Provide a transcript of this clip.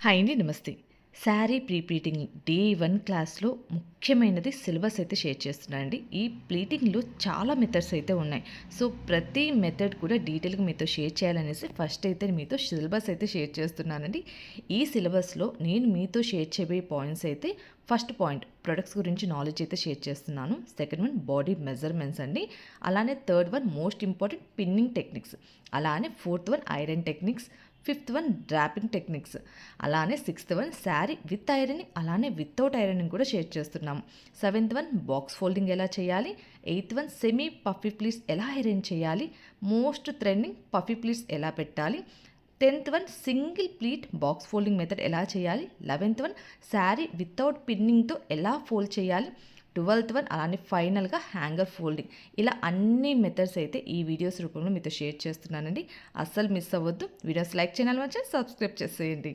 Hi అండి. నమస్తే. Sari pleating day 1 క్లాస్‌లో ముఖ్యమైనది సిలబస్ అయితే షేర్ చేస్తున్నానండి. ఈ ప్లీటింగ్‌లో చాలా మెథడ్స్ అయితే ఉన్నాయి. సో, ప్రతి మెథడ్ కూడా డీటెయిల్‌గా మీతో షేర్ చేయాలనేసి ఫస్ట్ అయితే మీతో సిలబస్ అయితే షేర్ చేస్తున్నానండి. ఈ సిలబస్‌లో నేను మీతో షేర్ చేయబోయే పాయింట్స్ అయితే ఫస్ట్ పాయింట్ ప్రొడక్ట్స్ గురించి నాలెడ్జ్ అయితే షేర్ చేస్తున్నాను. సెకండ్ వన్ బాడీ మెజర్‌మెంట్స్ అండి. అలానే third one most important pinning techniques. అలానే fourth one iron techniques. Fifth one draping techniques. అలానే sixth one sari with ironing అలానే వితౌట్ ఐరనింగ్ కూడా షేర్ చేస్తున్నాము. సెవెంత్ వన్ బాక్స్ ఫోల్డింగ్ ఎలా చేయాలి. Eighth one semi puffy pleats ఎలా ఐరన్ చేయాలి. Most trending puffy pleats ఎలా పెట్టాలి. 10th one single pleat box folding method ఎలా చేయాలి. 11th వన్ శారీ వితౌట్ పిన్నింగ్తో ఎలా ఫోల్డ్ చేయాలి. 12th వన్ అలానే ఫైనల్గా హ్యాంగర్ ఫోల్డింగ్. ఇలా అన్ని మెథడ్స్ అయితే ఈ వీడియోస్ రూపంలో మీతో షేర్ చేస్తున్నానండి. అస్సలు మిస్ అవ్వద్దు. వీడియోస్ లైక్ చేయాలి, మంచిగా సబ్స్క్రైబ్ చేసేయండి.